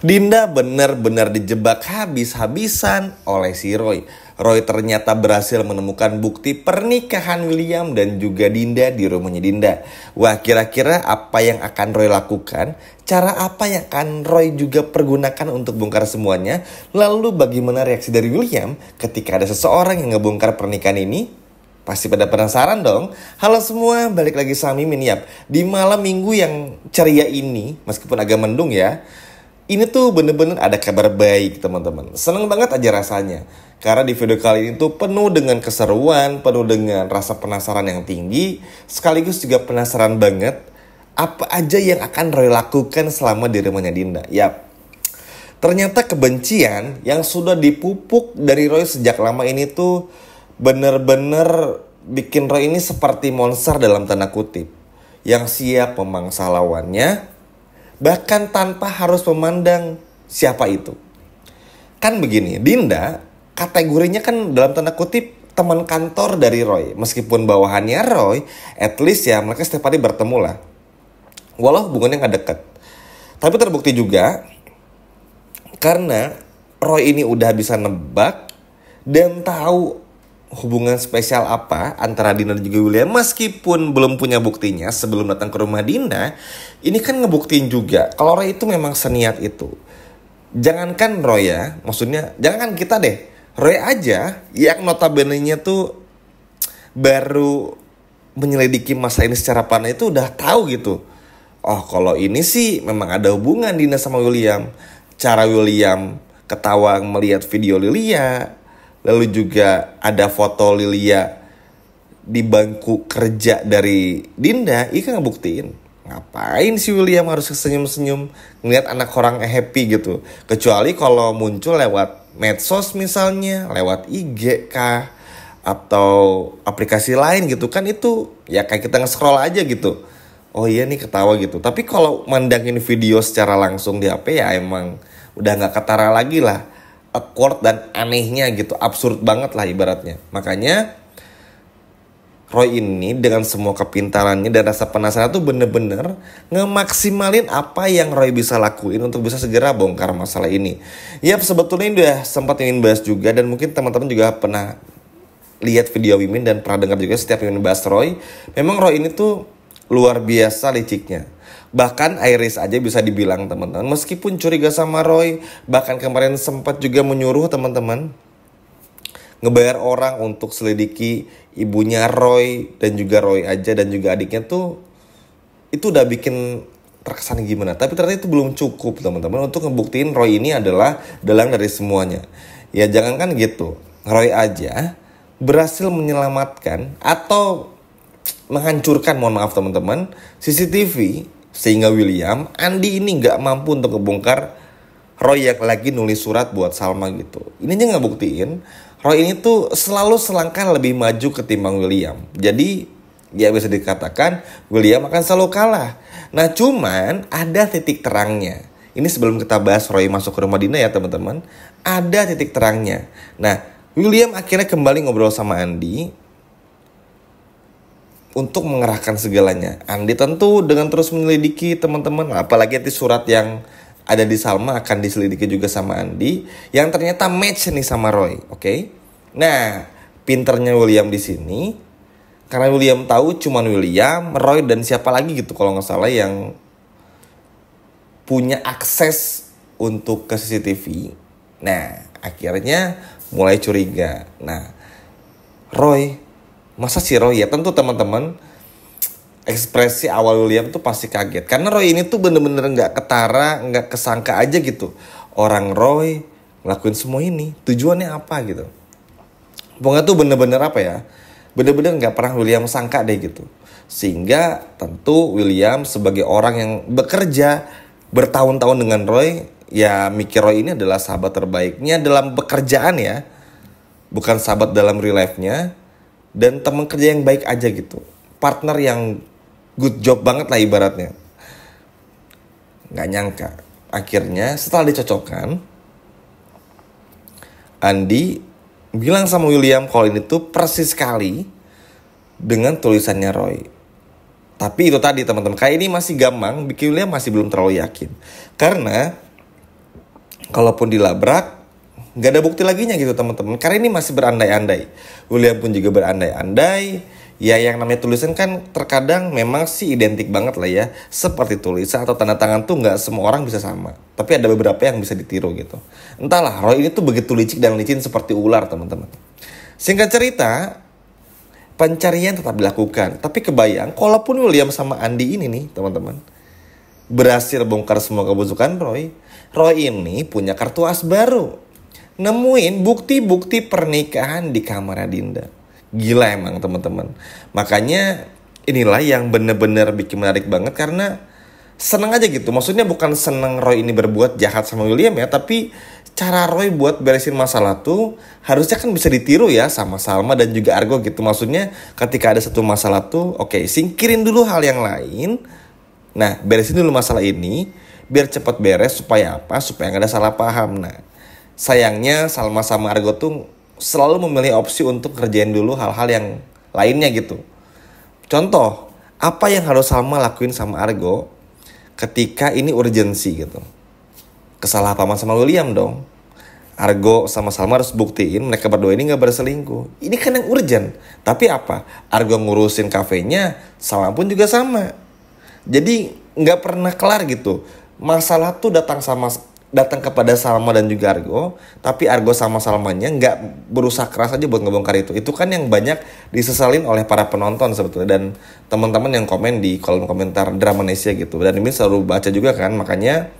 Dinda benar-benar dijebak habis-habisan oleh si Roy. Roy ternyata berhasil menemukan bukti pernikahan William dan juga Dinda di rumahnya Dinda. Wah, kira-kira apa yang akan Roy lakukan? Cara apa yang akan Roy juga pergunakan untuk bongkar semuanya? Lalu bagaimana reaksi dari William ketika ada seseorang yang ngebongkar pernikahan ini? Pasti pada penasaran dong. Halo semua, balik lagi sama Mimin Yap. Di malam minggu yang ceria ini, meskipun agak mendung ya, ini tuh bener-bener ada kabar baik teman-teman. Seneng banget aja rasanya. Karena di video kali ini tuh penuh dengan keseruan, penuh dengan rasa penasaran yang tinggi. Sekaligus juga penasaran banget apa aja yang akan Roy lakukan selama di rumahnya Dinda. Yap, ternyata kebencian yang sudah dipupuk dari Roy sejak lama ini tuh bener-bener bikin Roy ini seperti monster dalam tanda kutip. Yang siap memangsa lawannya, bahkan tanpa harus memandang siapa itu. Kan begini, Dinda kategorinya kan dalam tanda kutip teman kantor dari Roy. Meskipun bawahannya Roy, at least ya mereka setiap hari bertemu lah. Walau hubungannya gak deket. Tapi terbukti juga karena Roy ini udah bisa nebak dan tahu hubungan spesial apa antara Dinda dan juga William. Meskipun belum punya buktinya sebelum datang ke rumah Dinda, ini kan ngebuktiin juga kalau Roy itu memang seniat itu. Jangankan Roy ya, maksudnya jangankan kita deh, Roy aja yang notabene-nya tuh baru menyelidiki masalah ini secara pandai itu udah tahu gitu. Oh, kalau ini sih memang ada hubungan Dinda sama William. Cara William ketawa melihat video Lilia, lalu juga ada foto Lilia di bangku kerja dari Dinda. Ini kan ngebuktiin ngapain si William harus senyum-senyum ngeliat anak orang happy gitu. Kecuali kalau muncul lewat medsos misalnya, lewat IG kah, atau aplikasi lain gitu kan, itu ya kayak kita nge-scroll aja gitu. Oh iya nih ketawa gitu. Tapi kalau mandangin video secara langsung di HP ya emang udah gak ketara lagi lah. Awkward dan anehnya gitu, absurd banget lah ibaratnya. Makanya Roy ini dengan semua kepintarannya dan rasa penasaran tuh bener-bener ngemaksimalin apa yang Roy bisa lakuin untuk bisa segera bongkar masalah ini. Ya sebetulnya ini udah sempat ingin bahas juga, dan mungkin teman-teman juga pernah lihat video Mimin dan pernah dengar juga setiap Mimin bahas Roy. Memang Roy ini tuh luar biasa liciknya. Bahkan Iris aja bisa dibilang teman-teman, meskipun curiga sama Roy, bahkan kemarin sempat juga menyuruh teman-teman ngebayar orang untuk selidiki ibunya Roy dan juga Roy aja dan juga adiknya tuh, itu udah bikin terkesan gimana. Tapi ternyata itu belum cukup teman-teman untuk ngebuktiin Roy ini adalah dalang dari semuanya. Ya jangankan gitu, Roy aja berhasil menyelamatkan atau menghancurkan, mohon maaf teman-teman, CCTV, sehingga William, Andi ini gak mampu untuk ngebongkar Roy yang lagi nulis surat buat Salma gitu. Ini aja gak buktiin Roy ini tuh selalu selangkah lebih maju ketimbang William. Jadi ya bisa dikatakan William akan selalu kalah. Nah cuman ada titik terangnya. Ini sebelum kita bahas Roy masuk ke rumah Dinda ya teman-teman, ada titik terangnya. Nah William akhirnya kembali ngobrol sama Andi untuk mengerahkan segalanya. Andi tentu dengan terus menyelidiki teman-teman, apalagi nanti surat yang ada di Salma akan diselidiki juga sama Andi, yang ternyata match nih sama Roy, oke? Nah, pinternya William di sini, karena William tahu cuman William, Roy dan siapa lagi gitu kalau nggak salah yang punya akses untuk ke CCTV. Nah, akhirnya mulai curiga. Nah, Roy, masa si Roy ya? Tentu teman-teman, ekspresi awal William tuh pasti kaget. Karena Roy ini tuh bener-bener gak ketara, gak kesangka aja gitu. Orang Roy ngelakuin semua ini, tujuannya apa gitu. Pokoknya tuh bener-bener apa ya, bener-bener gak pernah William sangka deh gitu. Sehingga tentu William sebagai orang yang bekerja bertahun-tahun dengan Roy, ya mikir Roy ini adalah sahabat terbaiknya dalam pekerjaan ya. Bukan sahabat dalam real life-nya. Dan teman kerja yang baik aja gitu. Partner yang good job banget lah ibaratnya. Gak nyangka. Akhirnya setelah dicocokkan, Andi bilang sama William kalau ini tuh persis sekali dengan tulisannya Roy. Tapi itu tadi teman-teman, kayak ini masih gampang, bikin William masih belum terlalu yakin. Karena kalaupun dilabrak, nggak ada bukti laginya gitu teman-teman. Karena ini masih berandai-andai. William pun juga berandai-andai. Ya yang namanya tulisan kan terkadang memang sih identik banget lah ya. Seperti tulisan atau tanda tangan tuh nggak semua orang bisa sama. Tapi ada beberapa yang bisa ditiru gitu. Entahlah, Roy ini tuh begitu licik dan licin seperti ular teman-teman. Singkat cerita, pencarian tetap dilakukan. Tapi kebayang, kalaupun William sama Andi ini nih teman-teman berhasil bongkar semua kebusukan Roy, Roy ini punya kartu as baru. Nemuin bukti-bukti pernikahan di kamar Dinda. Gila emang teman-teman. Makanya inilah yang bener-bener bikin menarik banget karena seneng aja gitu. Maksudnya bukan seneng Roy ini berbuat jahat sama William ya, tapi cara Roy buat beresin masalah tuh harusnya kan bisa ditiru ya sama Salma dan juga Argo gitu. Maksudnya ketika ada satu masalah tuh oke, singkirin dulu hal yang lain. Nah, beresin dulu masalah ini biar cepat beres supaya apa? Supaya gak ada salah paham. Nah, sayangnya Salma sama Argo tuh selalu memilih opsi untuk kerjain dulu hal-hal yang lainnya gitu. Contoh, apa yang harus Salma lakuin sama Argo ketika ini urgensi gitu? Kesalahpahaman sama William dong. Argo sama Salma harus buktiin mereka berdua ini gak berselingkuh. Ini kan yang urgent. Tapi apa? Argo ngurusin kafenya, Salma pun juga sama. Jadi gak pernah kelar gitu. Masalah tuh datang kepada Salma dan juga Argo, tapi Argo sama Salmanya nggak berusaha keras aja buat ngebongkar itu. Itu kan yang banyak disesalin oleh para penonton sebetulnya dan teman-teman yang komen di kolom komentar Dramanesia gitu. Dan ini selalu baca juga kan, makanya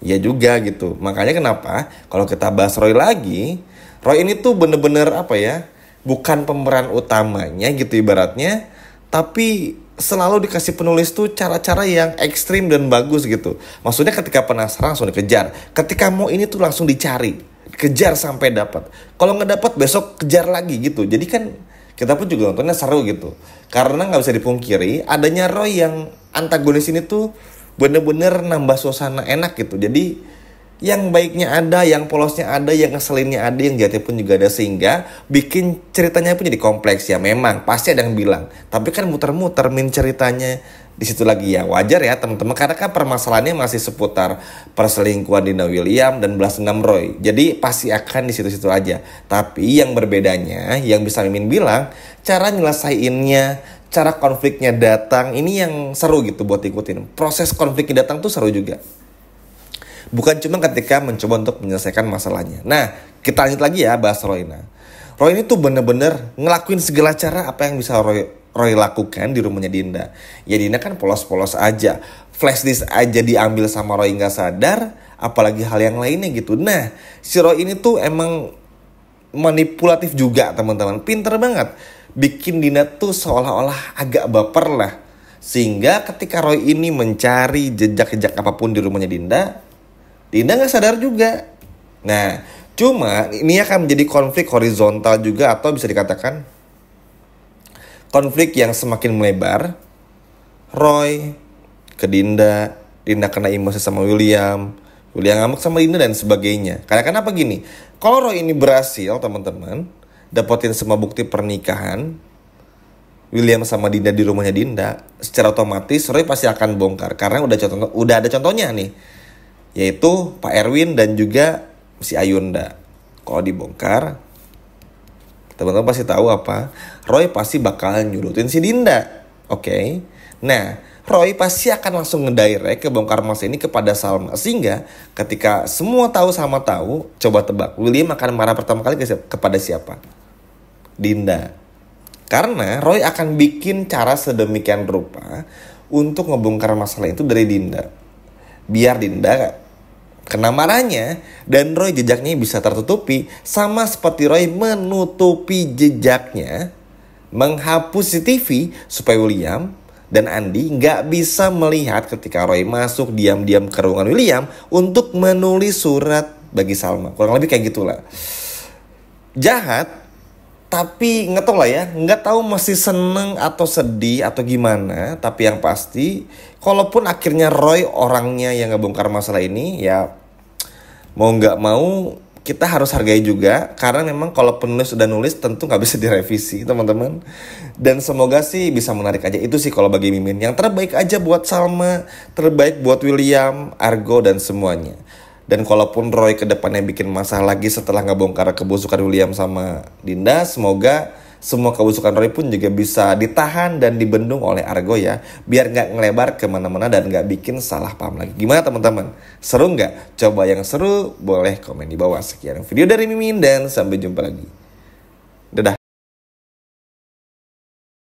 ya juga gitu. Makanya kenapa kalau kita bahas Roy lagi, Roy ini tuh bener-bener apa ya, bukan pemeran utamanya gitu ibaratnya, tapi selalu dikasih penulis tuh cara-cara yang ekstrim dan bagus gitu. Maksudnya ketika penasaran langsung dikejar. Ketika mau ini tuh langsung dicari. Kejar sampai dapat. Kalau nggak dapat besok kejar lagi gitu. Jadi kan kita pun juga nontonnya seru gitu. Karena nggak bisa dipungkiri adanya Roy yang antagonis ini tuh bener-bener nambah suasana enak gitu. Jadi yang baiknya ada, yang polosnya ada, yang ngeselinnya ada, yang jahatnya pun juga ada. Sehingga bikin ceritanya pun jadi kompleks ya. Memang pasti ada yang bilang, tapi kan muter-muter min ceritanya di situ lagi ya. Wajar ya teman-teman, karena kan permasalahannya masih seputar perselingkuhan Dina William dan balas dendam Roy. Jadi pasti akan di situ-situ aja. Tapi yang berbedanya, yang bisa Mimin bilang, cara nyelesainnya, cara konfliknya datang, ini yang seru gitu buat ikutin. Proses konfliknya datang tuh seru juga. Bukan cuma ketika mencoba untuk menyelesaikan masalahnya. Nah, kita lanjut lagi ya bahas Roy. Nah, Roy ini tuh bener-bener ngelakuin segala cara apa yang bisa Roy lakukan di rumahnya Dinda. Ya Dinda kan polos-polos aja. Flash disk aja diambil sama Roy gak sadar. Apalagi hal yang lainnya gitu. Nah, si Roy ini tuh emang manipulatif juga teman-teman. Pinter banget. Bikin Dinda tuh seolah-olah agak baper lah. Sehingga ketika Roy ini mencari jejak-jejak apapun di rumahnya Dinda gak sadar juga. Nah, cuma ini akan menjadi konflik horizontal juga atau bisa dikatakan konflik yang semakin melebar. Roy ke Dinda, Dinda kena emosi sama William ngambek sama Dinda dan sebagainya. Karena kenapa gini? Kalau Roy ini berhasil teman-teman dapetin semua bukti pernikahan William sama Dinda di rumahnya Dinda, secara otomatis Roy pasti akan bongkar karena udah ada contohnya nih. Yaitu Pak Erwin dan juga si Ayunda. Kalau dibongkar, teman-teman pasti tahu apa? Roy pasti bakal nyudutin si Dinda. Oke. Nah, Roy pasti akan langsung ngedirect ke bongkar mas ini kepada Salma. Sehingga ketika semua tahu sama tahu, coba tebak, William akan marah pertama kali kepada siapa? Dinda. Karena Roy akan bikin cara sedemikian rupa untuk ngebongkar masalah itu dari Dinda. Biar Dinda kena marahnya dan Roy jejaknya bisa tertutupi. Sama seperti Roy menutupi jejaknya, menghapus CCTV supaya William dan Andi gak bisa melihat ketika Roy masuk diam-diam ke ruangan William untuk menulis surat bagi Salma. Kurang lebih kayak gitulah. Jahat, tapi nggak tahu lah ya, nggak tahu masih seneng atau sedih atau gimana. Tapi yang pasti, kalaupun akhirnya Roy orangnya yang ngebongkar masalah ini, ya mau nggak mau kita harus hargai juga. Karena memang kalau penulis sudah nulis tentu nggak bisa direvisi teman-teman. Dan semoga sih bisa menarik aja. Itu sih kalau bagi Mimin. Yang terbaik aja buat Salma, terbaik buat William, Argo dan semuanya. Dan kalaupun Roy ke depannya bikin masalah lagi setelah ngebongkar kebusukan William sama Dinda, semoga semua kebusukan Roy pun juga bisa ditahan dan dibendung oleh Argo ya. Biar nggak ngelebar kemana-mana dan nggak bikin salah paham lagi. Gimana teman-teman? Seru nggak? Coba yang seru boleh komen di bawah. Sekian video dari Mimin dan sampai jumpa lagi.